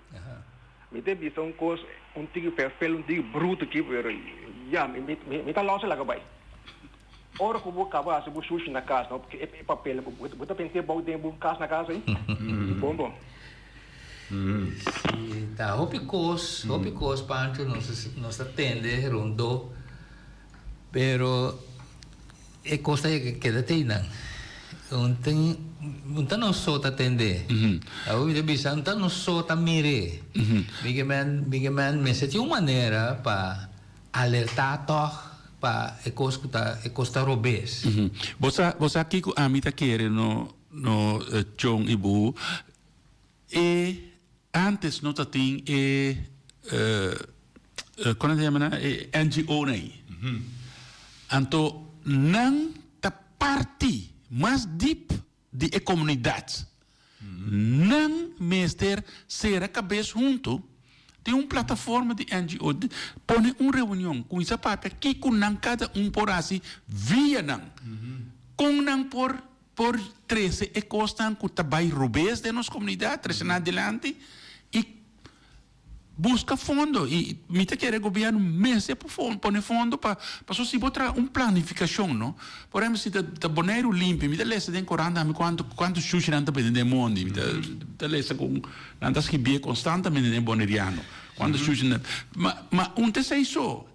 Me tem visto coisa tigre perfeito tigre bruto aqui pero já me tá longe lá que vai. Ora que vou acabar se vou sushi na casa não porque é papel vou tá pensando bom tempo casa na casa aí. Bom. Sim, tá. Hopicos, Pancho, nos atende, rondo, pero é coisa que queda teinan. Unta não só atende. A outra bisa, unta não só mire. Bigeman, me sente uma maneira para alertar para é costa robês. Você aqui com a mita querer no Chong Ibu antes não tem como se chama NGO aí. Então não tá parte mais deep de comunidade. Não mestre ser a cabeça junto. Tem uma plataforma de NGO, põe uma reunião com essa papel que com cada por assim via não. Com não por 13 e costam que trabalho robês de nossa comunidade, 13 adelante, e busca fundo. E me te quer governo mês para pôr fundo para se botar planificação, não? Por exemplo, se tá boneiro limpo, me te lesa den coranda, me quanto sushi não tá pedindo mundo, me te lesa com nantas que bia constantemente den boneriano. Quando sushi não, mas te sei só.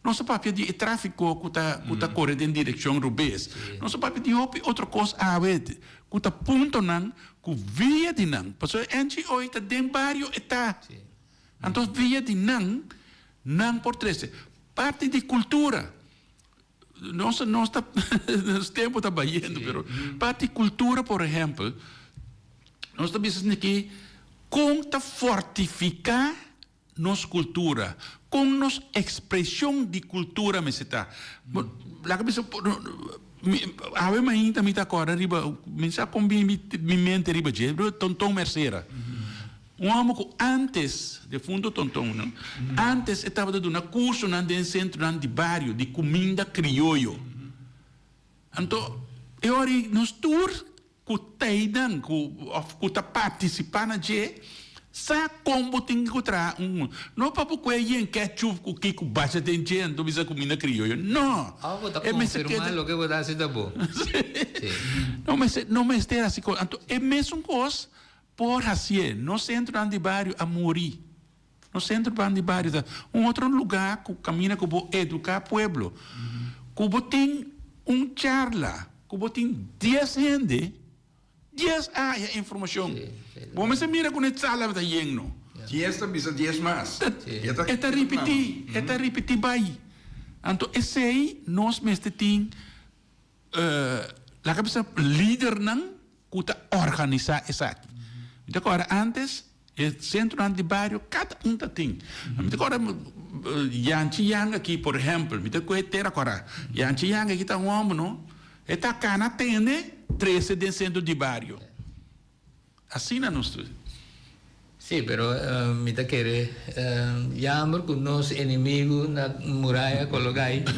Nosso papel de tráfico que está correndo em direção rubês. Nosso papel de outra coisa a ver que está ponto não que via de não. Porque a NGO está dentro vários está. Então via de não por 13. Parte de cultura. nosso tempo está batendo, pero parte cultura, por exemplo, nós estamos dizendo que conta fortificar nossa cultura, com nossa expressão de cultura, me está. La cabeça, a ver, mas ainda me está agora, riba, me está com minha mente riba, Tonton Merceira. Homem que antes, de fundo Tonton, não? Antes estava dando um curso no centro de bairro de comida criollo. Então, eu ori nos tours que teidan, que está participando de, sa como tem que tra não para porque em ketchup que baixa tem gente, então bisa comida criollo. Não. Algo está confirmando o que você está dizendo bom. Não me esteja assim, então é mesmo coisa. Por assim, no centro de bairro a morir. No centro de bairro, outro lugar que caminha que vou educar o pueblo. Que vou ter charla, que vou ter 10 gente, 10 informação. Vamos se mira com a sala da yengno. 10 bisa 10 mais. Eta repetir bem. Então, esse aí, nós mesmo tem a cabeça líder não que está organizar isso. Agora, antes, o centro de bairro, cada tem. Agora, Yanchi aqui, por exemplo, agora, Yanchi aqui está um homem, não? Está cana tem 13 de centro de bairro. Assim não nós. Sim, pero me está querendo chamar com nossos inimigos na muralha colocar. Então,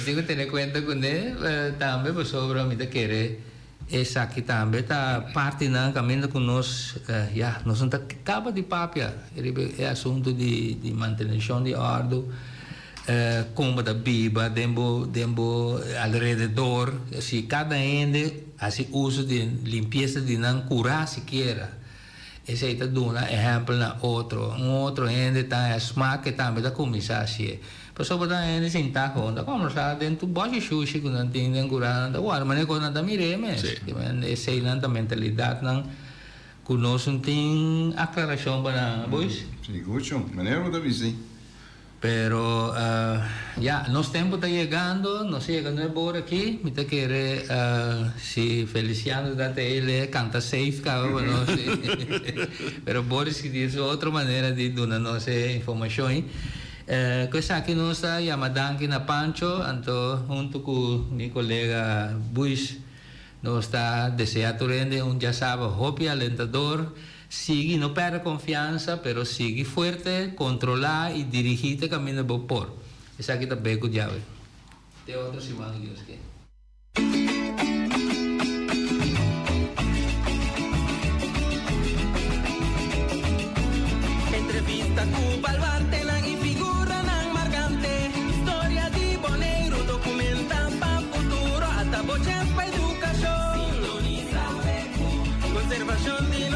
tenho que ter conta com ele, também sobre me está querendo. Essa aqui também está parte na caminho com nós, nós não acaba de papia, é assunto de manutenção de ordem, como da biba, dembo alrededor, se cada ende, assim uso de limpeza de não curar sequer. Esse aí está dando exemplo na outro ende está smart que também está começar assim. Pessoal botar ainda sem tá conta, como já dentro bote sushi que não tem nem curando, agora mas quando não mire mesmo, esse aí não mentalidade não, que nós não tem aclaração para boys. Sim, maneiro da visita. Pero nosso tempo está chegando, nós chegando embora aqui, me tá querer se Feliciano da ele canta safe, cara, não sei. Pero Boris que diz outra maneira de dar nossa informação. Questa aqui nós está chamando na Pancho, então junto com meu colega Buis, nós está desejando render já sabe, hobby alentador, sigue, não perde confiança, pero sigue forte, controlar e dirigir o caminho do vapor. Essa aqui está bem com o diabo. Tem outro semana Deus que. Entrevista com Balbarte na figura nang marcante, história de Boneiro documenta para futuro, até boches para educação, conservação de